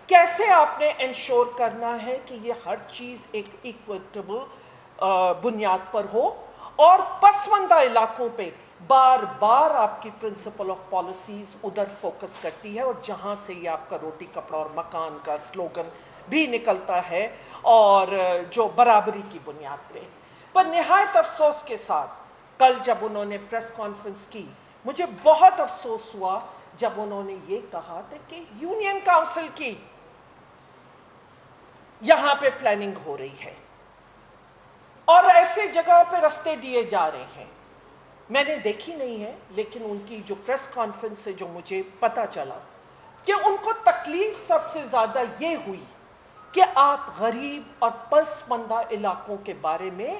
کیسے آپ نے انشور کرنا ہے کہ یہ ہر چیز ایک ایکویٹیبل بنیاد پر ہو، اور پسماندہ علاقوں پہ بار بار آپ کی پرنسپل آف پالیسیز ادھر فوکس کرتی ہے، اور جہاں سے یہ آپ کا روٹی کپڑا اور مکان کا سلوگن بھی نکلتا ہے، اور جو برابری کی بنیاد پہ۔ پر نہایت افسوس کے ساتھ کل جب انہوں نے پریس کانفرنس کی، مجھے بہت افسوس ہوا جب انہوں نے یہ کہا تھا کہ یونین کاؤنسل کی یہاں پہ پلاننگ ہو رہی ہے اور ایسے جگہ پہ رستے دیے جا رہے ہیں۔ میں نے دیکھی نہیں ہے، لیکن ان کی جو پریس کانفرنس سے جو مجھے پتا چلا کہ ان کو تکلیف سب سے زیادہ یہ ہوئی کہ آپ غریب اور پسماندہ علاقوں کے بارے میں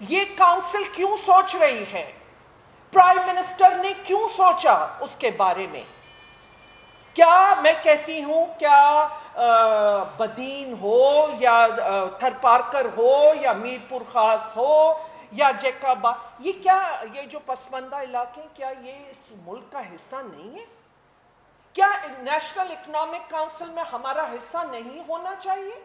یہ کاؤنسل کیوں سوچ رہی ہے، پرائم منسٹر نے کیوں سوچا اس کے بارے میں۔ کیا میں کہتی ہوں، کیا بدین ہو یا تھر پارکر ہو یا میر پور خاص ہو یا جیکابا، یہ جو پسماندہ علاقے، کیا یہ اس ملک کا حصہ نہیں ہے؟ کیا نیشنل اکنامک کاؤنسل میں ہمارا حصہ نہیں ہونا چاہیے؟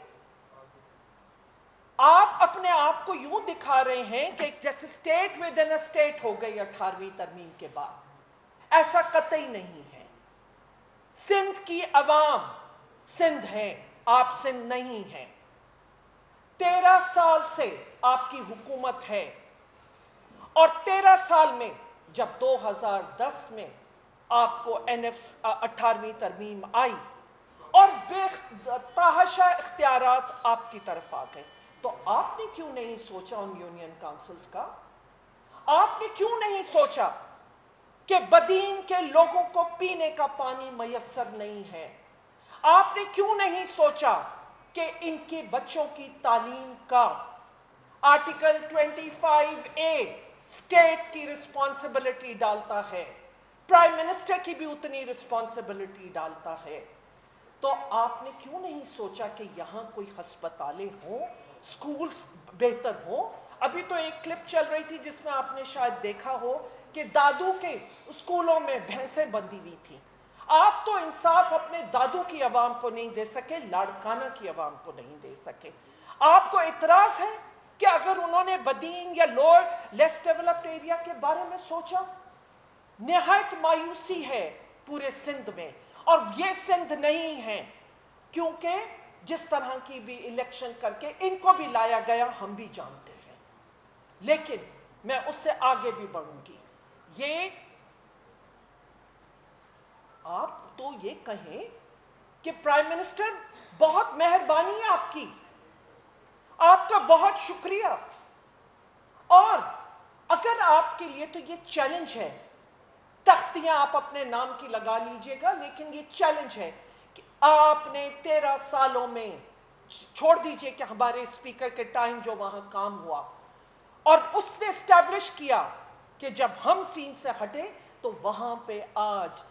آپ اپنے آپ کو یوں دکھا رہے ہیں کہ جیسے اسٹیٹ ود ان اسٹیٹ ہو گئی 18ویں ترمیم کے بعد۔ ایسا قطعی نہیں ہے۔ سندھ کی عوام سندھ ہے، آپ سندھ نہیں ہیں۔ 13 سال سے آپ کی حکومت ہے، اور 13 سال میں جب 2010 میں آپ کو 18ویں ترمیم آئی اور بے تحاشا اختیارات آپ کی طرف آ گئے، تو آپ نے کیوں نہیں سوچا ان یونین کاؤنسلز کا؟ آپ نے کیوں نہیں سوچا کہ بدین کے لوگوں کو پینے کا پانی میسر نہیں ہے؟ آپ نے کیوں نہیں سوچا کہ ان کے بچوں کی تعلیم کا آرٹیکل 25A اسٹیٹ کی رسپانسبلٹی ڈالتا ہے، پرائم منسٹر کی بھی اتنی رسپانسبلٹی ڈالتا ہے؟ تو آپ نے کیوں نہیں سوچا کہ یہاں کوئی ہسپتالیں ہوں، سکولز بہتر ہوں؟ ابھی تو ایک کلپ چل رہی تھی جس میں آپ نے شاید دیکھا ہو کہ دادو کے اسکولوں میں بھینسیں بندھی ہوئی تھیں۔ آپ تو انصاف اپنے دادو کی عوام کو نہیں دے سکے، لاڑکانہ کی عوام کو نہیں دے سکے۔ آپ کو اعتراض ہے کہ اگر انہوں نے بدین یا لوور لیس ڈیولپڈ ایریا کے بارے میں سوچا؟ نہایت مایوسی ہے پورے سندھ میں، اور یہ سندھ نہیں ہے، کیونکہ جس طرح کی بھی الیکشن کر کے ان کو بھی لایا گیا ہم بھی جانتے ہیں۔ لیکن میں اس سے آگے بھی بڑھوں گی۔ یہ آپ تو یہ کہیں کہ پرائم منسٹر بہت مہربانی ہے آپ کا بہت شکریہ، اور اگر آپ کے لیے تو یہ چیلنج ہے، تختیاں آپ اپنے نام کی لگا لیجئے گا، لیکن یہ چیلنج ہے کہ آپ نے 13 سالوں میں، چھوڑ دیجئے کہ ہمارے اسپیکر کے ٹائم جو وہاں کام ہوا، اور اس نے اسٹیبلش کیا کہ جب ہم سین سے ہٹے تو وہاں پہ آج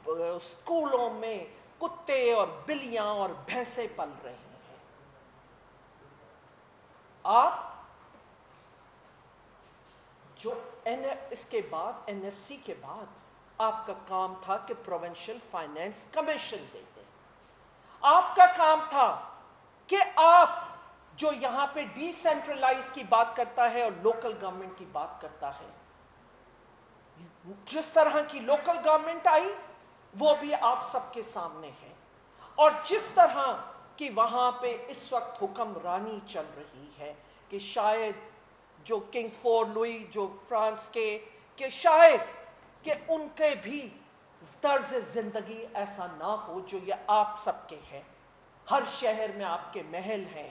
اسکولوں میں کتے اور بلیاں اور بھینسیں پل رہے ہیں۔ آپ جو اس کے بعد NFC کے بعد آپ کا کام تھا کہ پروونشل فائنینس کمیشن دے دیں۔ آپ کا کام تھا کہ آپ جو یہاں پہ ڈی سینٹرلائز کی بات کرتا ہے اور لوکل گورنمنٹ کی بات کرتا ہے، جس طرح کی لوکل گورنمنٹ آئی وہ بھی آپ سب کے سامنے ہے، اور جس طرح کی وہاں پہ اس وقت حکمرانی چل رہی ہے کہ شاید جو کنگ فور لوئی جو فرانس کے، کہ شاید کہ ان کے بھی طرز زندگی ایسا نہ ہو جو یہ آپ سب کے ہے۔ ہر شہر میں آپ کے محل ہیں،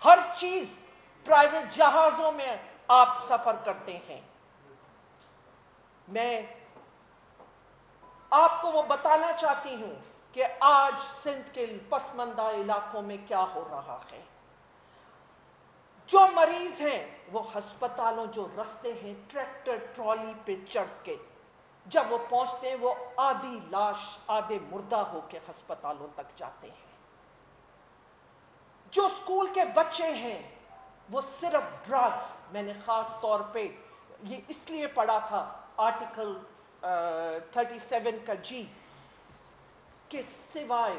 ہر چیز، پرائیویٹ جہازوں میں آپ سفر کرتے ہیں۔ میں آپ کو وہ بتانا چاہتی ہوں کہ آج سندھ کے پسماندہ علاقوں میں کیا ہو رہا ہے۔ جو مریض ہیں وہ ہسپتالوں، جو رستے ہیں ٹریکٹر ٹرالی پہ چڑھ کے جب وہ پہنچتے ہیں وہ آدھی لاش، آدھے مردہ ہو کے ہسپتالوں تک جاتے ہیں۔ جو اسکول کے بچے ہیں وہ صرف ڈرگز، میں نے خاص طور پہ یہ اس لیے پڑھا تھا آرٹیکل 37 کا G، کہ سوائے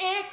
1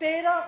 13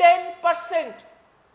10%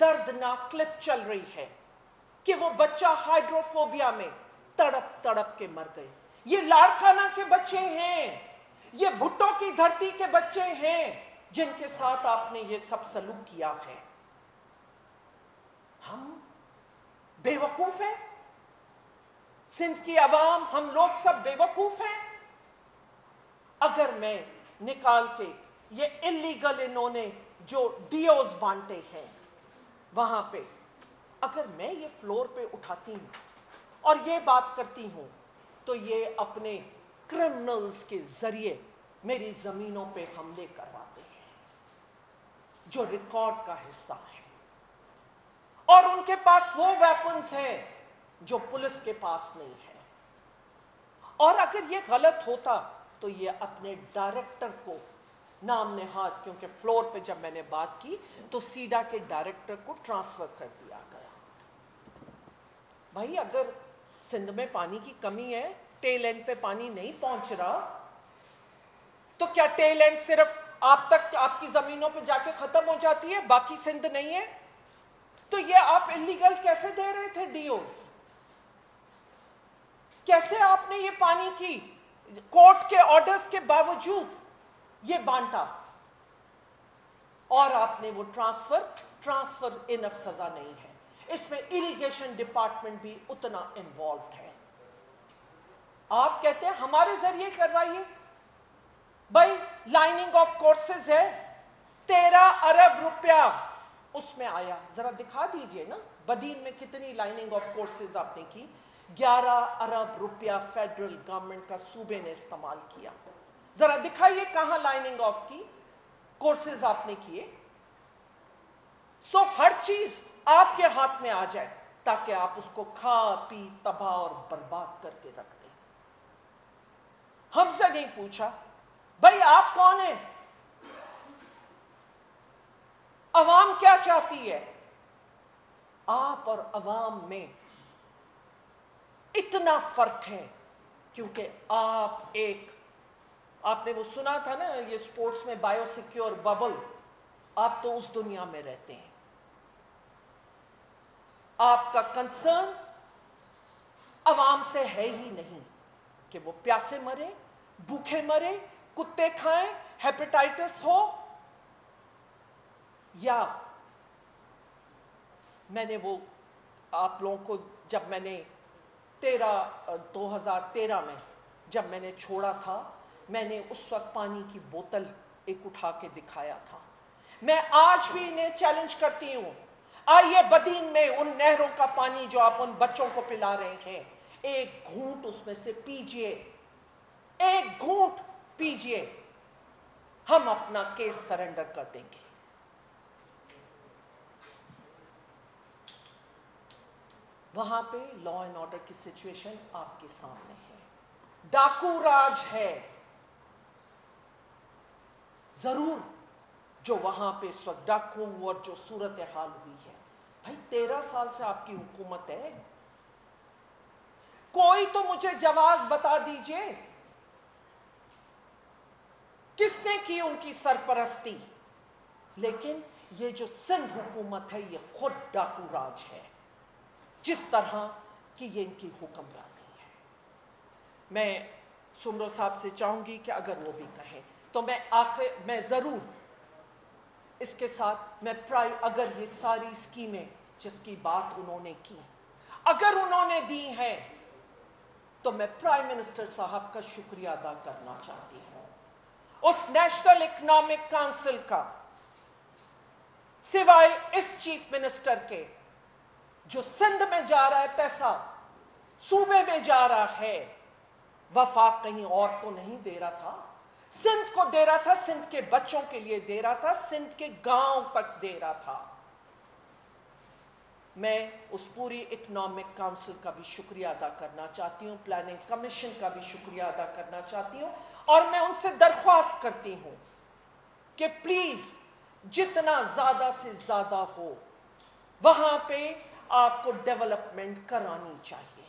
دردناک کلپ چل رہی ہے کہ وہ بچہ ہائیڈروفوبیا میں تڑپ تڑپ کے مر گئے. یہ لاڑکانہ کے بچے ہیں, یہ بھٹو کی دھرتی کے بچے ہیں جن کے ساتھ آپ نے یہ سب سلوک کیا ہے. ہم بے وقوف ہیں, سندھ کی عوام, ہم لوگ سب بے وقوف ہیں. اگر میں نکال کے یہ اللیگل انہوں نے جو ڈیوز بانٹے ہیں وہاں پہ, اگر میں یہ فلور پہ اٹھاتی ہوں اور یہ بات کرتی ہوں تو یہ اپنے کرمنلز کے ذریعے میری زمینوں پہ حملے کرواتے ہیں جو ریکارڈ کا حصہ ہے, اور ان کے پاس وہ ویپنز ہیں جو پولیس کے پاس نہیں ہے. اور اگر یہ غلط ہوتا تو یہ اپنے ڈائریکٹر کو نام نہاد, کیونکہ فلور پہ جب میں نے بات کی تو سیڈا کے ڈائریکٹر کو ٹرانسفر کر دیا گیا. بھائی اگر سندھ میں پانی کی کمی ہے, ٹیل اینڈ پہ پانی نہیں پہنچ رہا, تو کیا ٹیل اینڈ صرف آپ تک, آپ کی زمینوں پہ جا کے ختم ہو جاتی ہے, باقی سندھ نہیں ہے؟ تو یہ آپ اللیگل کیسے دے رہے تھے ڈیوز؟ کیسے آپ نے یہ پانی کی کورٹ کے آرڈرز کے باوجود یہ بانٹا؟ اور آپ نے وہ ٹرانسفر انف سزا نہیں ہے. اس میں اریگیشن ڈپارٹمنٹ بھی اتنا انوالوڈ ہے. آپ کہتے ہیں ہمارے ذریعے کروائیے. بھائی لائننگ آف کورسز ہے, 13 ارب روپیہ اس میں آیا. ذرا دکھا دیجئے نا بدین میں کتنی لائننگ آف کورسز آپ نے کی. 11 ارب روپیہ فیڈرل گورنمنٹ کا صوبے نے استعمال کیا. ذرا دکھائیے کہاں لائننگ آف کی کورسز آپ نے کیے. سو ہر چیز آپ کے ہاتھ میں آ جائے تاکہ آپ اس کو کھا پی تباہ اور برباد کر کے رکھ دیں. ہم سے نہیں پوچھا بھائی آپ کون ہیں, عوام کیا چاہتی ہے. آپ اور عوام میں اتنا فرق ہے کیونکہ آپ نے وہ سنا تھا نا یہ سپورٹس میں بایو سیکیور ببل, آپ تو اس دنیا میں رہتے ہیں. آپ کا کنسرن عوام سے ہے ہی نہیں کہ وہ پیاسے مرے, بھوکے مرے, کتے کھائیں, ہیپیٹائٹس ہو. یا میں نے وہ آپ لوگوں کو جب میں نے 2013 میں جب میں نے چھوڑا تھا, میں نے اس وقت پانی کی بوتل ایک اٹھا کے دکھایا تھا. میں آج بھی انہیں چیلنج کرتی ہوں, آئیے بدین میں ان نہروں کا پانی جو آپ ان بچوں کو پلا رہے ہیں, ایک گھونٹ اس میں سے پیجئے, ایک گھونٹ پیجئے, ہم اپنا کیس سرنڈر کر دیں گے. وہاں پہ لا اینڈ آرڈر کی سچویشن آپ کے سامنے ہے. ڈاکو راج ہے ضرور جو وہاں پہ اس وقت ڈاکو اور جو صورتحال ہوئی ہے. بھائی 13 سال سے آپ کی حکومت ہے, کوئی تو مجھے جواز بتا دیجئے کس نے کی ان کی سرپرستی. لیکن یہ جو سندھ حکومت ہے یہ خود ڈاکو راج ہے جس طرح کی یہ ان کی حکمرانی ہے. میں سمرو صاحب سے چاہوں گی کہ اگر وہ بھی کہیں تو میں ضرور اس کے ساتھ اگر یہ ساری اسکیمیں جس کی بات انہوں نے کی اگر انہوں نے دی ہیں تو میں پرائم منسٹر صاحب کا شکریہ ادا کرنا چاہتی ہوں. اس نیشنل اکنامک کونسل کا سوائے اس چیف منسٹر کے جو سندھ میں جا رہا ہے پیسہ, صوبے میں جا رہا ہے, وفاق کہیں اور کو نہیں دے رہا تھا, سندھ کو دے رہا تھا, سندھ کے بچوں کے لیے دے رہا تھا, سندھ کے گاؤں تک دے رہا تھا. میں اس پوری اکنامک کونسل کا بھی شکریہ ادا کرنا چاہتی ہوں, پلاننگ کمیشن کا بھی شکریہ ادا کرنا چاہتی ہوں, اور میں ان سے درخواست کرتی ہوں کہ پلیز جتنا زیادہ سے زیادہ ہو وہاں پہ آپ کو ڈیولپمنٹ کرانی چاہیے.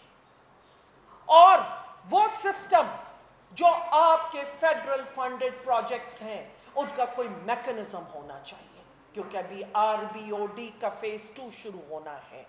اور وہ سسٹم جو آپ کے فیڈرل فنڈڈ پروجیکٹس ہیں ان کا کوئی میکنزم ہونا چاہیے. کیونکہ ابھی RBOD کا فیز 2 شروع ہونا ہے.